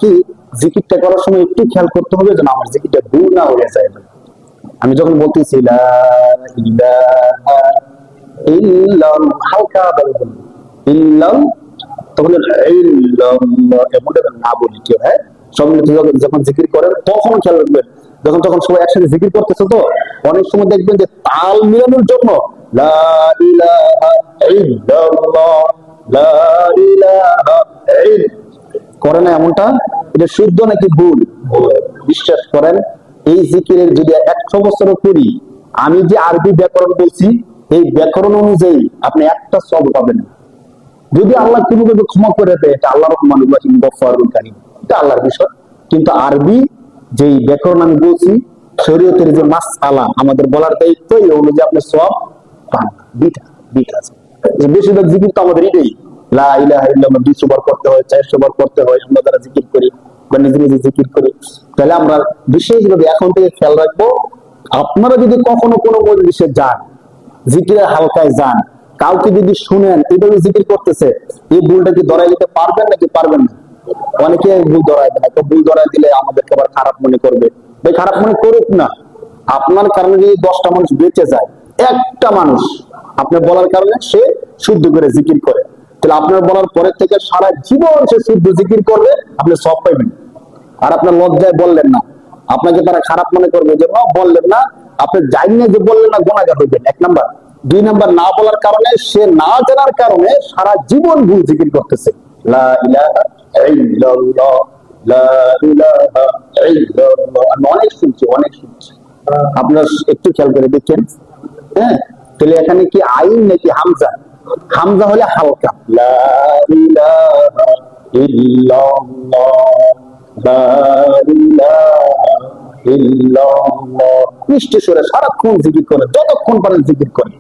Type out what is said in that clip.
কি জিকিরটা করার সময় একটু খেয়াল করতে হবে যেন আমার জিকিরটা ভুল না হয়ে যায়। আমি যখন বলতেছি লা ইলাহা ইল্লাল্লাহ, হালকা বলবেন ইল্লাল, তখন ইল্লাল্লাহ এমনটা না বলি কেউ, হ্যাঁ সম্মিলিত যখন জিকির করেন তখন খেয়াল রাখবেন। যখন তখন সবাই একসাথে জিকির করতেছে তো অনেক সময় দেখবেন যে তাল মিলানোর জন্য লা ইলাহা ইল্লাল্লাহ লা ইলাহা করে না, এমনটা এটা শুদ্ধ নাকি ভুল? বিশ্বাস করেন এই জিকিরের যদি 100 বছরও করি, আমি যে আরবি ব্যাকরণ বলছি এই ব্যাকরণ অনুযায়ী আপনি একটা সব পাবেন না। যদি আল্লাহ কোনোভাবে ক্ষমা করে দেয় এটা আল্লাহ রহমানুর রহিম গফফারুল কারীম, এটা আল্লাহর বিষয়। কিন্তু আরবি যেই ব্যাকরণ আমি বলছি, শরীয়তের যে মাসআলা আমাদের বলার দায়িত্ব, এই অনুযায়ী আপনি সব পান। দুইটা দুইটা আছে। যে বেশিরভাগ জিকির তো আমাদের এটাই, লা ইলাহা ইল্লাল্লাহ 200 বার করতে হয়, 400 বার করতে হয়, আমরা যারা জিকির করি বা নিজে নিজে জিকির করি। তাহলে আমরা বিশেষভাবে এখন থেকে খেয়াল রাখবো, আপনারা যদি কখনো কোনো মজলিসে যান, জিকিরের হালকায় যান, কাউকে যদি শুনেন এইভাবে জিকির করতেছে, এই ভুলটা কি ধরাই দিতে পারবেন নাকি পারবেন না? অনেকে ভুল ধরাই দেয়, তো ভুল ধরাই দিলে আমাদেরকে আবার খারাপ মনে করবে। ভাই খারাপ মনে করুক না, আপনার কারণে যদি 10টা মানুষ বেঁচে যায়, একটা মানুষ আপনার বলার কারণে সে শুদ্ধ করে জিকির করে, তাহলে আপনার বলার পরের থেকে সারা জীবন সে শুদ্ধ জিকির করবে, আপনি সব পাইবেন। আর আপনার লজ্জায় বললেন না, আপনাকে তারা খারাপ মনে করবে যে বললেন না, আপনি জানেন যে বললেন না, গুনাহগার হইবেন 1 নাম্বার। 2 নাম্বার, না বলার কারণে সে না জানার কারণে সারা জীবন ভুল জিকির করতেছে, লা ইলাহা ইল্লাল্লাহ লা ইলাহা ইল্লাল্লাহ। আমি অনেক শুনছি অনেক শুনছি, আপনারা একটু খেয়াল করে দেখেন। হ্যাঁ, তাহলে এখানে কি আইন নাকি হামজা? হামজা হলে হালকা, লা ইলাহা ইল্লাল্লাহ লা ইলাহা ইল্লাল্লাহ, মিষ্টি সুরে সারাক্ষণ জিকির করে, যতক্ষণ পারেন জিকির করে।